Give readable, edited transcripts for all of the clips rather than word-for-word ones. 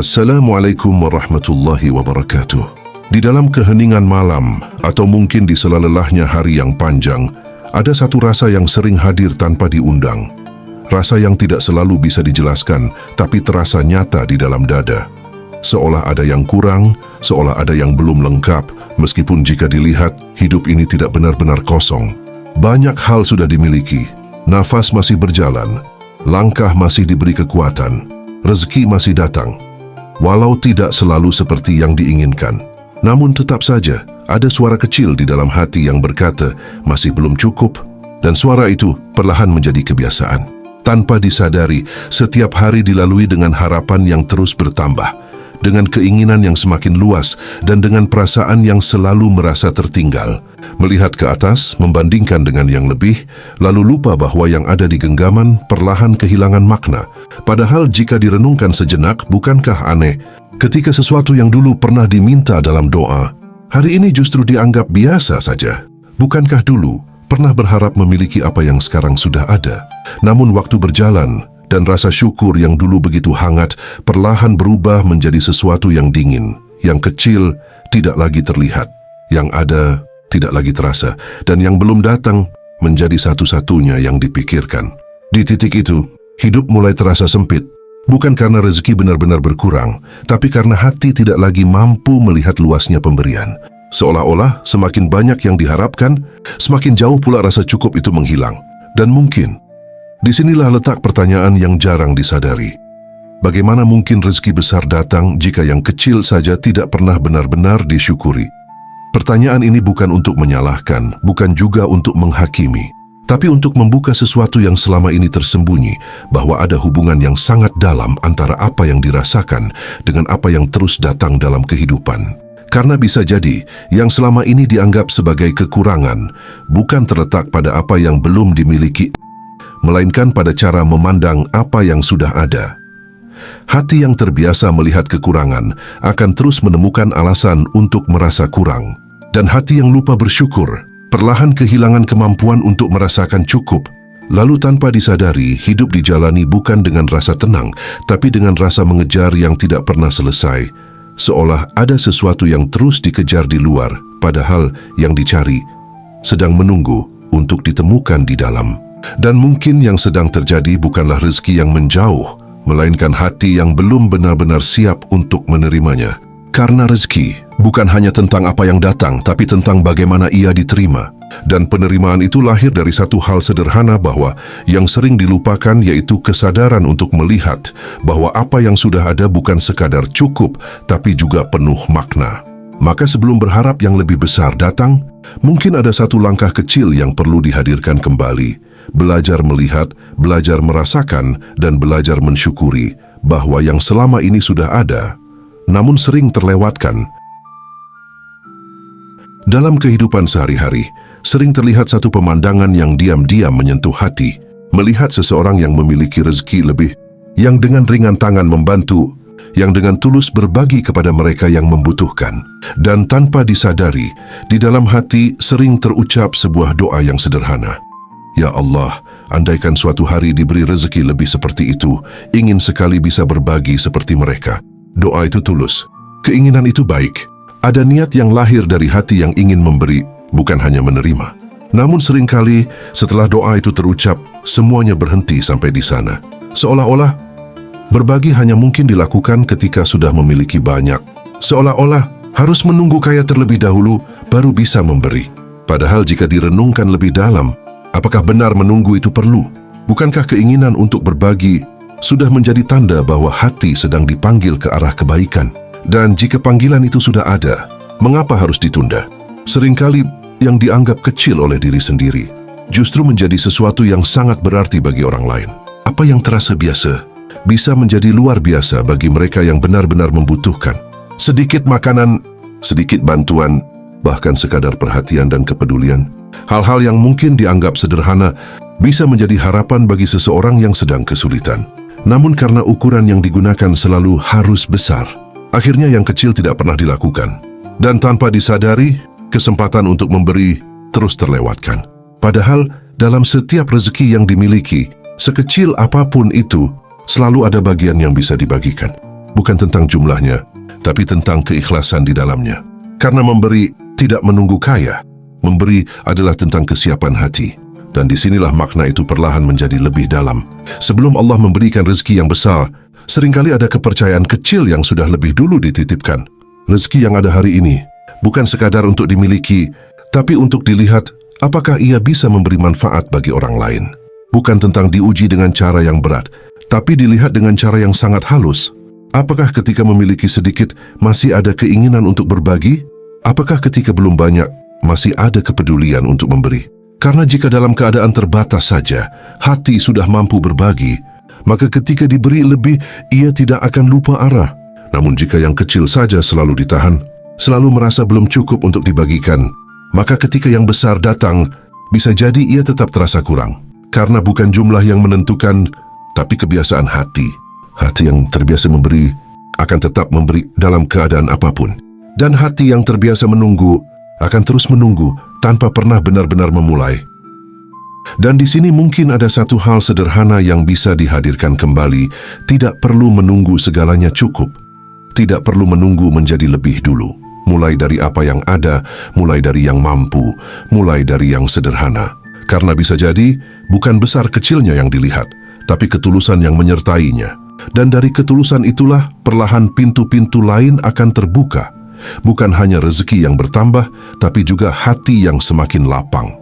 Assalamualaikum warahmatullahi wabarakatuh. Di dalam keheningan malam atau mungkin di sela lelahnya hari yang panjang, ada satu rasa yang sering hadir tanpa diundang. Rasa yang tidak selalu bisa dijelaskan, tapi terasa nyata di dalam dada. Seolah ada yang kurang, seolah ada yang belum lengkap, meskipun jika dilihat, hidup ini tidak benar-benar kosong. Banyak hal sudah dimiliki, nafas masih berjalan, langkah masih diberi kekuatan, rezeki masih datang. Walau tidak selalu seperti yang diinginkan, namun tetap saja ada suara kecil di dalam hati yang berkata, masih belum cukup, dan suara itu perlahan menjadi kebiasaan. Tanpa disadari, setiap hari dilalui dengan harapan yang terus bertambah, dengan keinginan yang semakin luas, dan dengan perasaan yang selalu merasa tertinggal. Melihat ke atas, membandingkan dengan yang lebih, lalu lupa bahwa yang ada di genggaman perlahan kehilangan makna. Padahal jika direnungkan sejenak, bukankah aneh, ketika sesuatu yang dulu pernah diminta dalam doa, hari ini justru dianggap biasa saja? Bukankah dulu pernah berharap memiliki apa yang sekarang sudah ada? Namun waktu berjalan, dan rasa syukur yang dulu begitu hangat perlahan berubah menjadi sesuatu yang dingin, yang kecil tidak lagi terlihat, yang ada tidak lagi terasa, dan yang belum datang menjadi satu-satunya yang dipikirkan. Di titik itu, hidup mulai terasa sempit, bukan karena rezeki benar-benar berkurang, tapi karena hati tidak lagi mampu melihat luasnya pemberian. Seolah-olah semakin banyak yang diharapkan, semakin jauh pula rasa cukup itu menghilang. Dan mungkin disinilah letak pertanyaan yang jarang disadari. Bagaimana mungkin rezeki besar datang jika yang kecil saja tidak pernah benar-benar disyukuri? Pertanyaan ini bukan untuk menyalahkan, bukan juga untuk menghakimi, tapi untuk membuka sesuatu yang selama ini tersembunyi, bahwa ada hubungan yang sangat dalam antara apa yang dirasakan dengan apa yang terus datang dalam kehidupan. Karena bisa jadi, yang selama ini dianggap sebagai kekurangan, bukan terletak pada apa yang belum dimiliki, melainkan pada cara memandang apa yang sudah ada. Hati yang terbiasa melihat kekurangan akan terus menemukan alasan untuk merasa kurang. Dan hati yang lupa bersyukur perlahan kehilangan kemampuan untuk merasakan cukup. Lalu tanpa disadari, hidup dijalani bukan dengan rasa tenang, tapi dengan rasa mengejar yang tidak pernah selesai. Seolah ada sesuatu yang terus dikejar di luar, padahal yang dicari sedang menunggu untuk ditemukan di dalam. Dan mungkin yang sedang terjadi bukanlah rezeki yang menjauh, melainkan hati yang belum benar-benar siap untuk menerimanya. Karena rezeki bukan hanya tentang apa yang datang, tapi tentang bagaimana ia diterima. Dan penerimaan itu lahir dari satu hal sederhana, bahwa yang sering dilupakan yaitu kesadaran untuk melihat bahwa apa yang sudah ada bukan sekadar cukup, tapi juga penuh makna. Maka sebelum berharap yang lebih besar datang, mungkin ada satu langkah kecil yang perlu dihadirkan kembali. Belajar melihat, belajar merasakan, dan belajar mensyukuri bahwa yang selama ini sudah ada, namun sering terlewatkan. Dalam kehidupan sehari-hari, sering terlihat satu pemandangan yang diam-diam menyentuh hati. Melihat seseorang yang memiliki rezeki lebih, yang dengan ringan tangan membantu, yang dengan tulus berbagi kepada mereka yang membutuhkan. Dan tanpa disadari, di dalam hati sering terucap sebuah doa yang sederhana. Ya Allah, andaikan suatu hari diberi rezeki lebih seperti itu, ingin sekali bisa berbagi seperti mereka. Doa itu tulus, keinginan itu baik, ada niat yang lahir dari hati yang ingin memberi, bukan hanya menerima. Namun seringkali setelah doa itu terucap, semuanya berhenti sampai di sana. Seolah-olah berbagi hanya mungkin dilakukan ketika sudah memiliki banyak. Seolah-olah harus menunggu kaya terlebih dahulu baru bisa memberi. Padahal jika direnungkan lebih dalam, apakah benar menunggu itu perlu? Bukankah keinginan untuk berbagi sudah menjadi tanda bahwa hati sedang dipanggil ke arah kebaikan? Dan jika panggilan itu sudah ada, mengapa harus ditunda? Seringkali yang dianggap kecil oleh diri sendiri justru menjadi sesuatu yang sangat berarti bagi orang lain. Apa yang terasa biasa bisa menjadi luar biasa bagi mereka yang benar-benar membutuhkan. Sedikit makanan, sedikit bantuan, bahkan sekadar perhatian dan kepedulian. Hal-hal yang mungkin dianggap sederhana bisa menjadi harapan bagi seseorang yang sedang kesulitan. Namun karena ukuran yang digunakan selalu harus besar, akhirnya yang kecil tidak pernah dilakukan. Dan tanpa disadari, kesempatan untuk memberi terus terlewatkan. Padahal dalam setiap rezeki yang dimiliki, sekecil apapun itu, selalu ada bagian yang bisa dibagikan. bukan tentang jumlahnya, tapi tentang keikhlasan di dalamnya. Karena memberi tidak menunggu kaya, memberi adalah tentang kesiapan hati. Dan disinilah makna itu perlahan menjadi lebih dalam. Sebelum Allah memberikan rezeki yang besar, seringkali ada kepercayaan kecil yang sudah lebih dulu dititipkan. Rezeki yang ada hari ini bukan sekadar untuk dimiliki, tapi untuk dilihat apakah ia bisa memberi manfaat bagi orang lain. Bukan tentang diuji dengan cara yang berat, tapi dilihat dengan cara yang sangat halus. Apakah ketika memiliki sedikit masih ada keinginan untuk berbagi? Apakah ketika belum banyak masih ada kepedulian untuk memberi? Karena jika dalam keadaan terbatas saja, hati sudah mampu berbagi, maka ketika diberi lebih, ia tidak akan lupa arah. Namun jika yang kecil saja selalu ditahan, selalu merasa belum cukup untuk dibagikan, maka ketika yang besar datang, bisa jadi ia tetap terasa kurang. Karena bukan jumlah yang menentukan, tapi kebiasaan hati. Hati yang terbiasa memberi, akan tetap memberi dalam keadaan apapun. Dan hati yang terbiasa menunggu, akan terus menunggu, tanpa pernah benar-benar memulai. Dan di sini mungkin ada satu hal sederhana yang bisa dihadirkan kembali, tidak perlu menunggu segalanya cukup. Tidak perlu menunggu menjadi lebih dulu. Mulai dari apa yang ada, mulai dari yang mampu, mulai dari yang sederhana. Karena bisa jadi, bukan besar kecilnya yang dilihat, tapi ketulusan yang menyertainya. Dan dari ketulusan itulah, perlahan pintu-pintu lain akan terbuka. Bukan hanya rezeki yang bertambah, tapi juga hati yang semakin lapang.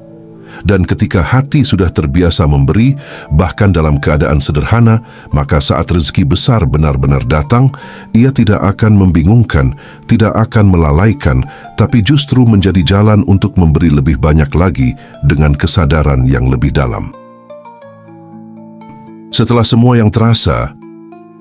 Dan ketika hati sudah terbiasa memberi, bahkan dalam keadaan sederhana, maka saat rezeki besar benar-benar datang, ia tidak akan membingungkan, tidak akan melalaikan, tapi justru menjadi jalan untuk memberi lebih banyak lagi dengan kesadaran yang lebih dalam. Setelah semua yang terasa,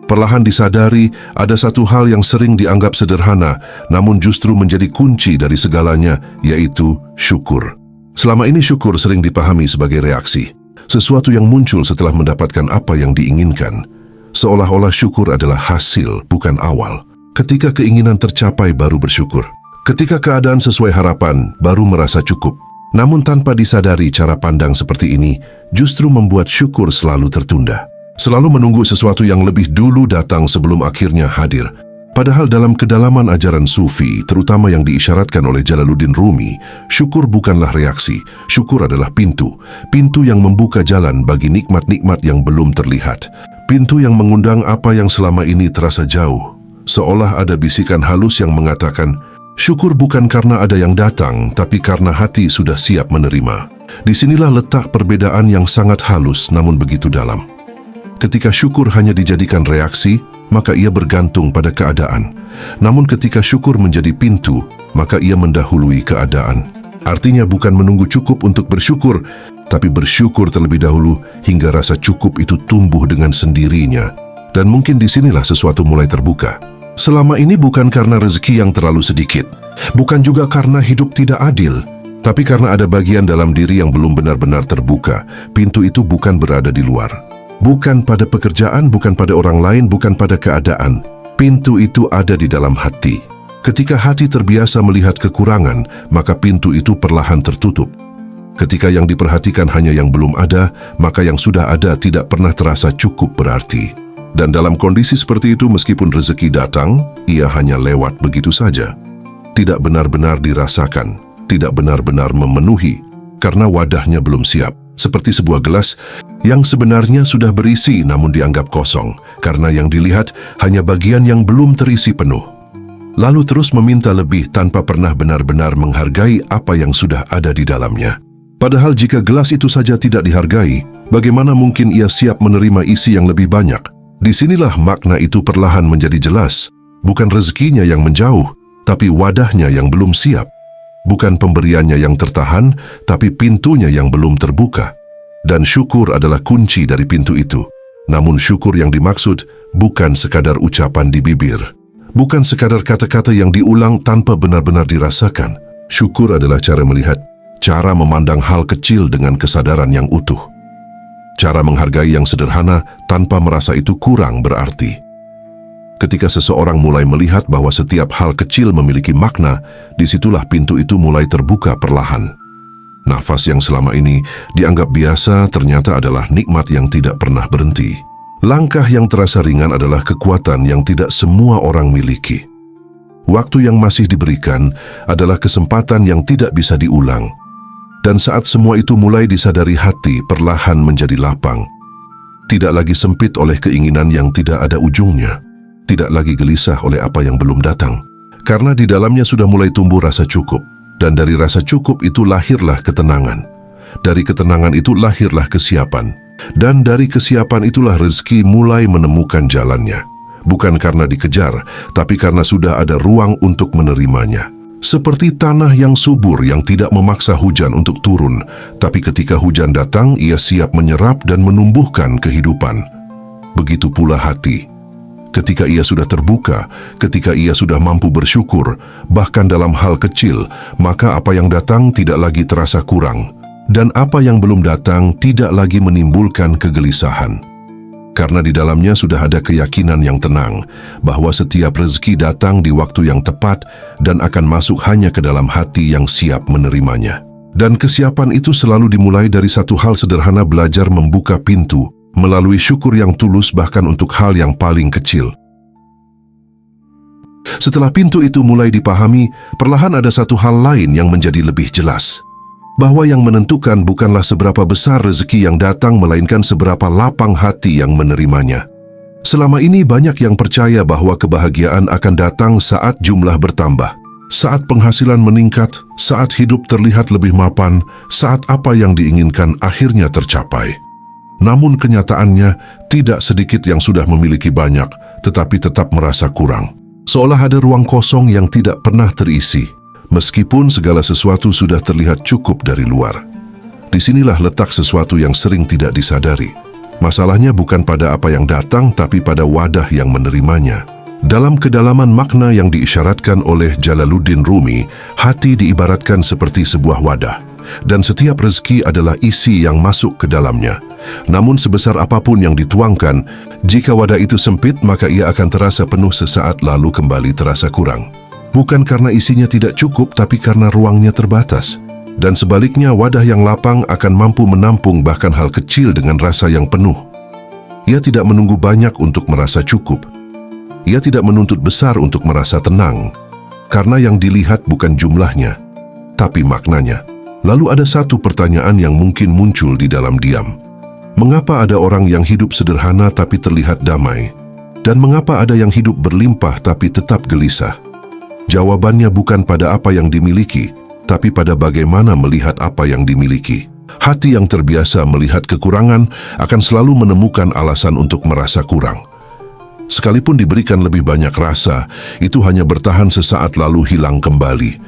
perlahan disadari ada satu hal yang sering dianggap sederhana, namun justru menjadi kunci dari segalanya, yaitu syukur. Selama ini syukur sering dipahami sebagai reaksi, sesuatu yang muncul setelah mendapatkan apa yang diinginkan. Seolah-olah syukur adalah hasil, bukan awal. Ketika keinginan tercapai baru bersyukur. Ketika keadaan sesuai harapan, baru merasa cukup. Namun tanpa disadari cara pandang seperti ini, justru membuat syukur selalu tertunda. Selalu menunggu sesuatu yang lebih dulu datang sebelum akhirnya hadir. Padahal dalam kedalaman ajaran Sufi, terutama yang diisyaratkan oleh Jalaluddin Rumi, syukur bukanlah reaksi, syukur adalah pintu. Pintu yang membuka jalan bagi nikmat-nikmat yang belum terlihat. Pintu yang mengundang apa yang selama ini terasa jauh. Seolah ada bisikan halus yang mengatakan, syukur bukan karena ada yang datang, tapi karena hati sudah siap menerima. Disinilah letak perbedaan yang sangat halus namun begitu dalam. Ketika syukur hanya dijadikan reaksi, maka ia bergantung pada keadaan. Namun ketika syukur menjadi pintu, maka ia mendahului keadaan. Artinya bukan menunggu cukup untuk bersyukur, tapi bersyukur terlebih dahulu hingga rasa cukup itu tumbuh dengan sendirinya. Dan mungkin disinilah sesuatu mulai terbuka. Selama ini bukan karena rezeki yang terlalu sedikit, bukan juga karena hidup tidak adil, tapi karena ada bagian dalam diri yang belum benar-benar terbuka. Pintu itu bukan berada di luar. Bukan pada pekerjaan, bukan pada orang lain, bukan pada keadaan. Pintu itu ada di dalam hati. Ketika hati terbiasa melihat kekurangan, maka pintu itu perlahan tertutup. Ketika yang diperhatikan hanya yang belum ada, maka yang sudah ada tidak pernah terasa cukup berarti. Dan dalam kondisi seperti itu, meskipun rezeki datang, ia hanya lewat begitu saja. Tidak benar-benar dirasakan, tidak benar-benar memenuhi, karena wadahnya belum siap. Seperti sebuah gelas yang sebenarnya sudah berisi namun dianggap kosong, karena yang dilihat hanya bagian yang belum terisi penuh. Lalu terus meminta lebih tanpa pernah benar-benar menghargai apa yang sudah ada di dalamnya. Padahal jika gelas itu saja tidak dihargai, bagaimana mungkin ia siap menerima isi yang lebih banyak? Disinilah makna itu perlahan menjadi jelas. Bukan rezekinya yang menjauh, tapi wadahnya yang belum siap. Bukan pemberiannya yang tertahan, tapi pintunya yang belum terbuka. Dan syukur adalah kunci dari pintu itu. Namun syukur yang dimaksud bukan sekadar ucapan di bibir. Bukan sekadar kata-kata yang diulang tanpa benar-benar dirasakan. Syukur adalah cara melihat, cara memandang hal kecil dengan kesadaran yang utuh. Cara menghargai yang sederhana tanpa merasa itu kurang berarti. Ketika seseorang mulai melihat bahwa setiap hal kecil memiliki makna, disitulah pintu itu mulai terbuka perlahan. Nafas yang selama ini dianggap biasa ternyata adalah nikmat yang tidak pernah berhenti. Langkah yang terasa ringan adalah kekuatan yang tidak semua orang miliki. Waktu yang masih diberikan adalah kesempatan yang tidak bisa diulang. Dan saat semua itu mulai disadari, hati perlahan menjadi lapang. Tidak lagi sempit oleh keinginan yang tidak ada ujungnya. Tidak lagi gelisah oleh apa yang belum datang. Karena di dalamnya sudah mulai tumbuh rasa cukup. Dan dari rasa cukup itu lahirlah ketenangan. Dari ketenangan itu lahirlah kesiapan. Dan dari kesiapan itulah rezeki mulai menemukan jalannya. Bukan karena dikejar, tapi karena sudah ada ruang untuk menerimanya. Seperti tanah yang subur yang tidak memaksa hujan untuk turun, tapi ketika hujan datang, ia siap menyerap dan menumbuhkan kehidupan. Begitu pula hati. Ketika ia sudah terbuka, ketika ia sudah mampu bersyukur, bahkan dalam hal kecil, maka apa yang datang tidak lagi terasa kurang. Dan apa yang belum datang tidak lagi menimbulkan kegelisahan. Karena di dalamnya sudah ada keyakinan yang tenang bahwa setiap rezeki datang di waktu yang tepat dan akan masuk hanya ke dalam hati yang siap menerimanya. Dan kesiapan itu selalu dimulai dari satu hal sederhana, belajar membuka pintu melalui syukur yang tulus bahkan untuk hal yang paling kecil. Setelah pintu itu mulai dipahami, perlahan ada satu hal lain yang menjadi lebih jelas. Bahwa yang menentukan bukanlah seberapa besar rezeki yang datang, melainkan seberapa lapang hati yang menerimanya. Selama ini banyak yang percaya bahwa kebahagiaan akan datang saat jumlah bertambah, saat penghasilan meningkat, saat hidup terlihat lebih mapan, saat apa yang diinginkan akhirnya tercapai. Namun kenyataannya, tidak sedikit yang sudah memiliki banyak, tetapi tetap merasa kurang. Seolah ada ruang kosong yang tidak pernah terisi. Meskipun segala sesuatu sudah terlihat cukup dari luar. Disinilah letak sesuatu yang sering tidak disadari. Masalahnya bukan pada apa yang datang, tapi pada wadah yang menerimanya. Dalam kedalaman makna yang diisyaratkan oleh Jalaluddin Rumi, hati diibaratkan seperti sebuah wadah. Dan setiap rezeki adalah isi yang masuk ke dalamnya. Namun sebesar apapun yang dituangkan, jika wadah itu sempit, maka ia akan terasa penuh sesaat lalu kembali terasa kurang. Bukan karena isinya tidak cukup, tapi karena ruangnya terbatas. Dan sebaliknya, wadah yang lapang akan mampu menampung bahkan hal kecil dengan rasa yang penuh. Ia tidak menunggu banyak untuk merasa cukup. Ia tidak menuntut besar untuk merasa tenang. Karena yang dilihat bukan jumlahnya, tapi maknanya. Lalu ada satu pertanyaan yang mungkin muncul di dalam diam. Mengapa ada orang yang hidup sederhana tapi terlihat damai? Dan mengapa ada yang hidup berlimpah tapi tetap gelisah? Jawabannya bukan pada apa yang dimiliki, tapi pada bagaimana melihat apa yang dimiliki. Hati yang terbiasa melihat kekurangan akan selalu menemukan alasan untuk merasa kurang. Sekalipun diberikan lebih banyak rasa, itu hanya bertahan sesaat lalu hilang kembali,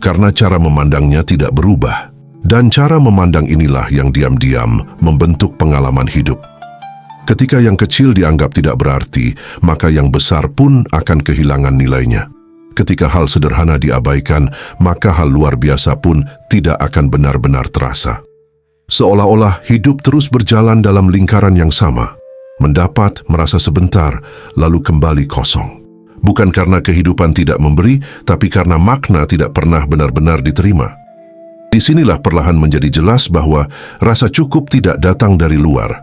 karena cara memandangnya tidak berubah. Dan cara memandang inilah yang diam-diam membentuk pengalaman hidup. Ketika yang kecil dianggap tidak berarti, maka yang besar pun akan kehilangan nilainya. Ketika hal sederhana diabaikan, maka hal luar biasa pun tidak akan benar-benar terasa. Seolah-olah hidup terus berjalan dalam lingkaran yang sama. Mendapat, merasa sebentar, lalu kembali kosong. Bukan karena kehidupan tidak memberi, tapi karena makna tidak pernah benar-benar diterima. Disinilah perlahan menjadi jelas bahwa rasa cukup tidak datang dari luar.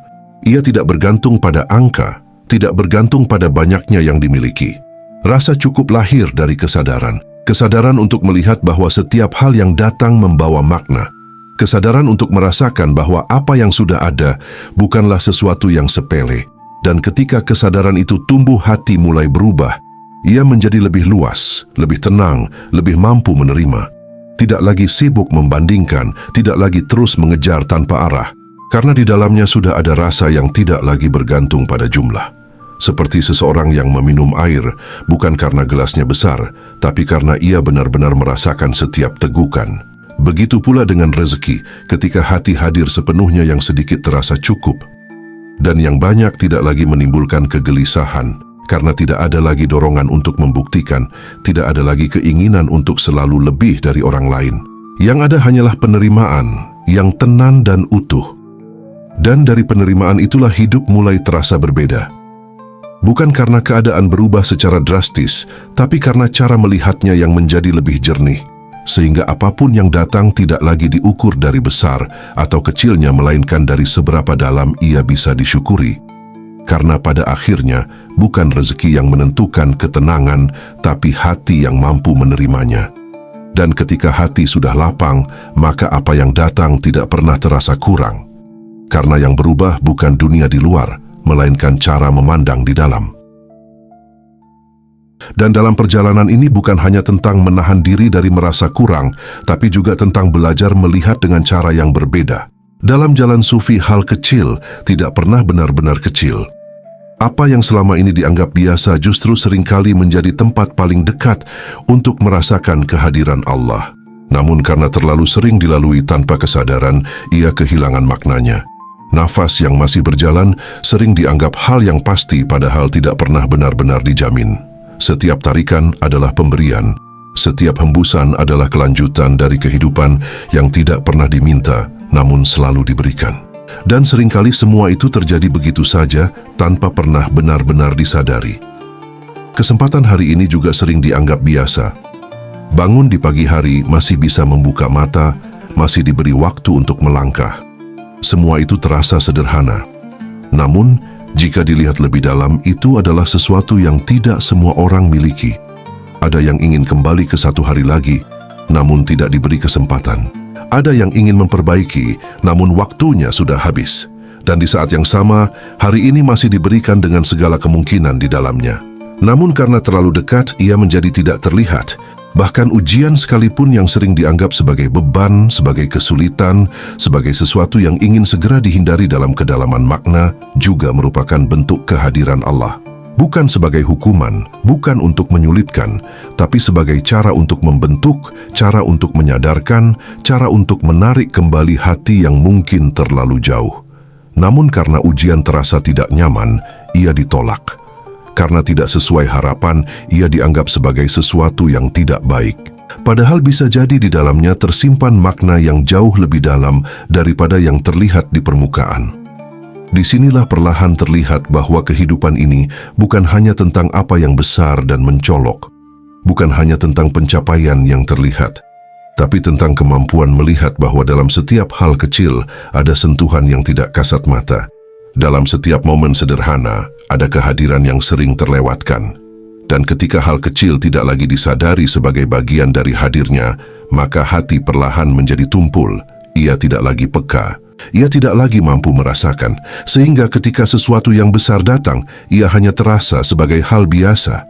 Ia tidak bergantung pada angka, tidak bergantung pada banyaknya yang dimiliki. Rasa cukup lahir dari kesadaran. Kesadaran untuk melihat bahwa setiap hal yang datang membawa makna. Kesadaran untuk merasakan bahwa apa yang sudah ada bukanlah sesuatu yang sepele. Dan ketika kesadaran itu tumbuh, hati mulai berubah. Ia menjadi lebih luas, lebih tenang, lebih mampu menerima. Tidak lagi sibuk membandingkan, tidak lagi terus mengejar tanpa arah. Karena di dalamnya sudah ada rasa yang tidak lagi bergantung pada jumlah. Seperti seseorang yang meminum air, bukan karena gelasnya besar, tapi karena ia benar-benar merasakan setiap tegukan. Begitu pula dengan rezeki, ketika hati hadir sepenuhnya, yang sedikit terasa cukup. Dan yang banyak tidak lagi menimbulkan kegelisahan, karena tidak ada lagi dorongan untuk membuktikan, tidak ada lagi keinginan untuk selalu lebih dari orang lain. Yang ada hanyalah penerimaan, yang tenang dan utuh. Dan dari penerimaan itulah hidup mulai terasa berbeda. Bukan karena keadaan berubah secara drastis, tapi karena cara melihatnya yang menjadi lebih jernih. Sehingga apapun yang datang tidak lagi diukur dari besar atau kecilnya, melainkan dari seberapa dalam ia bisa disyukuri. Karena pada akhirnya bukan rezeki yang menentukan ketenangan, tapi hati yang mampu menerimanya. Dan ketika hati sudah lapang, maka apa yang datang tidak pernah terasa kurang. Karena yang berubah bukan dunia di luar, melainkan cara memandang di dalam. Dan dalam perjalanan ini bukan hanya tentang menahan diri dari merasa kurang, tapi juga tentang belajar melihat dengan cara yang berbeda. Dalam jalan sufi, hal kecil tidak pernah benar-benar kecil. Apa yang selama ini dianggap biasa justru seringkali menjadi tempat paling dekat untuk merasakan kehadiran Allah. Namun karena terlalu sering dilalui tanpa kesadaran, ia kehilangan maknanya. Nafas yang masih berjalan sering dianggap hal yang pasti, padahal tidak pernah benar-benar dijamin. Setiap tarikan adalah pemberian, setiap hembusan adalah kelanjutan dari kehidupan yang tidak pernah diminta, namun selalu diberikan. Dan seringkali semua itu terjadi begitu saja tanpa pernah benar-benar disadari. Kesempatan hari ini juga sering dianggap biasa. Bangun di pagi hari, masih bisa membuka mata, masih diberi waktu untuk melangkah. Semua itu terasa sederhana. Namun, jika dilihat lebih dalam, itu adalah sesuatu yang tidak semua orang miliki. Ada yang ingin kembali ke satu hari lagi, namun tidak diberi kesempatan. Ada yang ingin memperbaiki, namun waktunya sudah habis. Dan di saat yang sama, hari ini masih diberikan dengan segala kemungkinan di dalamnya. Namun karena terlalu dekat, ia menjadi tidak terlihat. Bahkan ujian sekalipun yang sering dianggap sebagai beban, sebagai kesulitan, sebagai sesuatu yang ingin segera dihindari dalam kedalaman makna, juga merupakan bentuk kehadiran Allah. Bukan sebagai hukuman, bukan untuk menyulitkan, tapi sebagai cara untuk membentuk, cara untuk menyadarkan, cara untuk menarik kembali hati yang mungkin terlalu jauh. Namun karena ujian terasa tidak nyaman, ia ditolak. Karena tidak sesuai harapan, ia dianggap sebagai sesuatu yang tidak baik. Padahal bisa jadi di dalamnya tersimpan makna yang jauh lebih dalam daripada yang terlihat di permukaan. Disinilah perlahan terlihat bahwa kehidupan ini bukan hanya tentang apa yang besar dan mencolok, bukan hanya tentang pencapaian yang terlihat, tapi tentang kemampuan melihat bahwa dalam setiap hal kecil ada sentuhan yang tidak kasat mata. Dalam setiap momen sederhana ada kehadiran yang sering terlewatkan. Dan ketika hal kecil tidak lagi disadari sebagai bagian dari hadirnya, maka hati perlahan menjadi tumpul. Ia tidak lagi peka. Ia tidak lagi mampu merasakan, sehingga ketika sesuatu yang besar datang, ia hanya terasa sebagai hal biasa,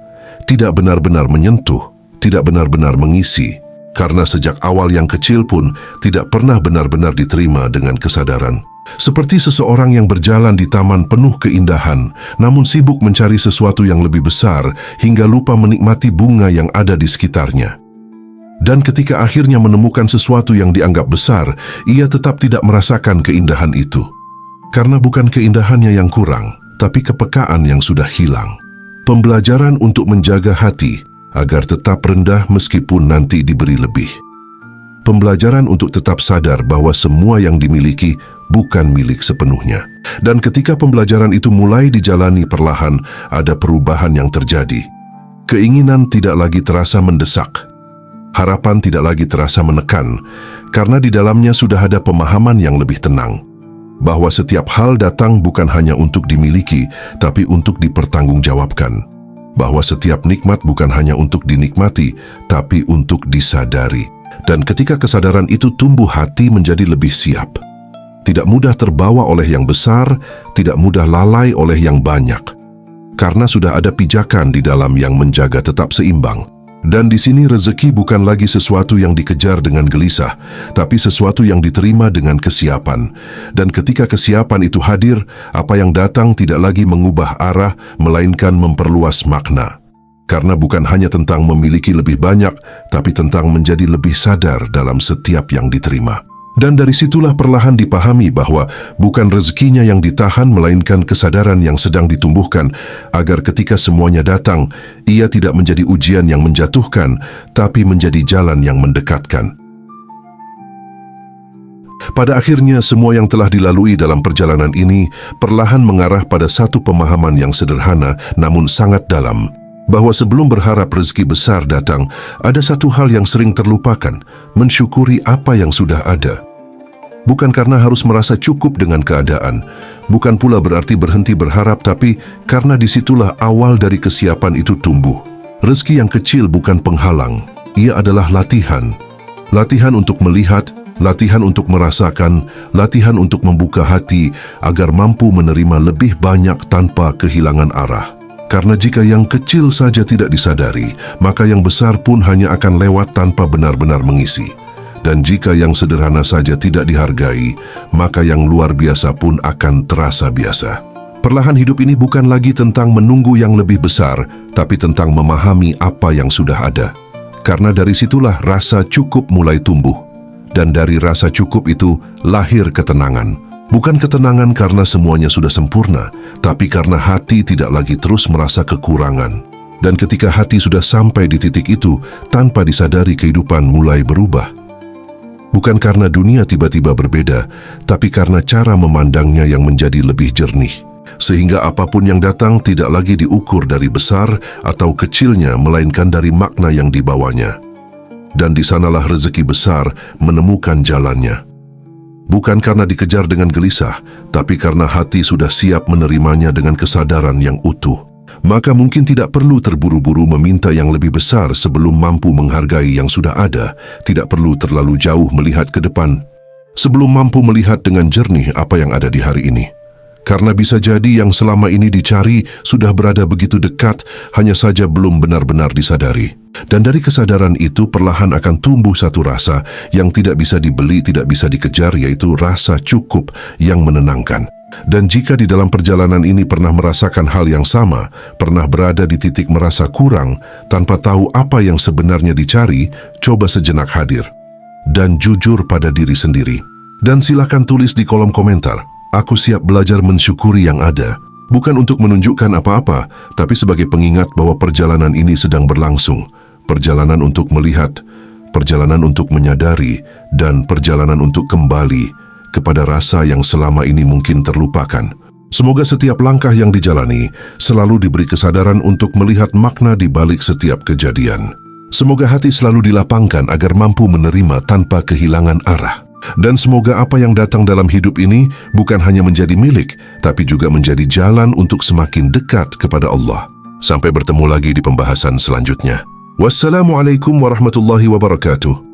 tidak benar-benar menyentuh, tidak benar-benar mengisi, karena sejak awal yang kecil pun tidak pernah benar-benar diterima dengan kesadaran. Seperti seseorang yang berjalan di taman penuh keindahan, namun sibuk mencari sesuatu yang lebih besar hingga lupa menikmati bunga yang ada di sekitarnya. Dan ketika akhirnya menemukan sesuatu yang dianggap besar, ia tetap tidak merasakan keindahan itu. Karena bukan keindahannya yang kurang, tapi kepekaan yang sudah hilang. Pembelajaran untuk menjaga hati agar tetap rendah meskipun nanti diberi lebih. Pembelajaran untuk tetap sadar bahwa semua yang dimiliki bukan milik sepenuhnya. Dan ketika pembelajaran itu mulai dijalani perlahan, ada perubahan yang terjadi. Keinginan tidak lagi terasa mendesak. Harapan tidak lagi terasa menekan, karena di dalamnya sudah ada pemahaman yang lebih tenang. Bahwa setiap hal datang bukan hanya untuk dimiliki, tapi untuk dipertanggungjawabkan. Bahwa setiap nikmat bukan hanya untuk dinikmati, tapi untuk disadari. Dan ketika kesadaran itu tumbuh, hati menjadi lebih siap. Tidak mudah terbawa oleh yang besar, tidak mudah lalai oleh yang banyak. Karena sudah ada pijakan di dalam yang menjaga tetap seimbang. Dan di sini rezeki bukan lagi sesuatu yang dikejar dengan gelisah, tapi sesuatu yang diterima dengan kesiapan. Dan ketika kesiapan itu hadir, apa yang datang tidak lagi mengubah arah, melainkan memperluas makna. Karena bukan hanya tentang memiliki lebih banyak, tapi tentang menjadi lebih sadar dalam setiap yang diterima. Dan dari situlah perlahan dipahami bahwa bukan rezekinya yang ditahan, melainkan kesadaran yang sedang ditumbuhkan, agar ketika semuanya datang, ia tidak menjadi ujian yang menjatuhkan, tapi menjadi jalan yang mendekatkan. Pada akhirnya, semua yang telah dilalui dalam perjalanan ini perlahan mengarah pada satu pemahaman yang sederhana namun sangat dalam, bahwa sebelum berharap rezeki besar datang, ada satu hal yang sering terlupakan, mensyukuri apa yang sudah ada. Bukan karena harus merasa cukup dengan keadaan, Bukan pula berarti berhenti berharap, tapi karena disitulah awal dari kesiapan itu tumbuh. Rezeki yang kecil bukan penghalang, ia adalah latihan. Latihan untuk melihat, latihan untuk merasakan, latihan untuk membuka hati agar mampu menerima lebih banyak tanpa kehilangan arah. Karena jika yang kecil saja tidak disadari, maka yang besar pun hanya akan lewat tanpa benar-benar mengisi. Dan jika yang sederhana saja tidak dihargai, maka yang luar biasa pun akan terasa biasa. Perlahan hidup ini bukan lagi tentang menunggu yang lebih besar, tapi tentang memahami apa yang sudah ada. Karena dari situlah rasa cukup mulai tumbuh. Dan dari rasa cukup itu lahir ketenangan. Bukan ketenangan karena semuanya sudah sempurna, tapi karena hati tidak lagi terus merasa kekurangan. Dan ketika hati sudah sampai di titik itu, tanpa disadari kehidupan mulai berubah. Bukan karena dunia tiba-tiba berbeda, tapi karena cara memandangnya yang menjadi lebih jernih. Sehingga apapun yang datang tidak lagi diukur dari besar atau kecilnya, melainkan dari makna yang dibawanya. Dan di sanalah rezeki besar menemukan jalannya. Bukan karena dikejar dengan gelisah, tapi karena hati sudah siap menerimanya dengan kesadaran yang utuh. Maka mungkin tidak perlu terburu-buru meminta yang lebih besar sebelum mampu menghargai yang sudah ada. Tidak perlu terlalu jauh melihat ke depan, sebelum mampu melihat dengan jernih apa yang ada di hari ini. Karena bisa jadi yang selama ini dicari sudah berada begitu dekat, hanya saja belum benar-benar disadari. Dan dari kesadaran itu perlahan akan tumbuh satu rasa yang tidak bisa dibeli, tidak bisa dikejar, yaitu rasa cukup yang menenangkan. Dan jika di dalam perjalanan ini pernah merasakan hal yang sama, pernah berada di titik merasa kurang, tanpa tahu apa yang sebenarnya dicari, coba sejenak hadir dan jujur pada diri sendiri. Dan silakan tulis di kolom komentar, aku siap belajar mensyukuri yang ada. Bukan untuk menunjukkan apa-apa, tapi sebagai pengingat bahwa perjalanan ini sedang berlangsung. Perjalanan untuk melihat, perjalanan untuk menyadari, dan perjalanan untuk kembali kepada rasa yang selama ini mungkin terlupakan. Semoga setiap langkah yang dijalani selalu diberi kesadaran untuk melihat makna di balik setiap kejadian. Semoga hati selalu dilapangkan agar mampu menerima tanpa kehilangan arah. Dan semoga apa yang datang dalam hidup ini bukan hanya menjadi milik, tapi juga menjadi jalan untuk semakin dekat kepada Allah. Sampai bertemu lagi di pembahasan selanjutnya. Wassalamualaikum warahmatullahi wabarakatuh.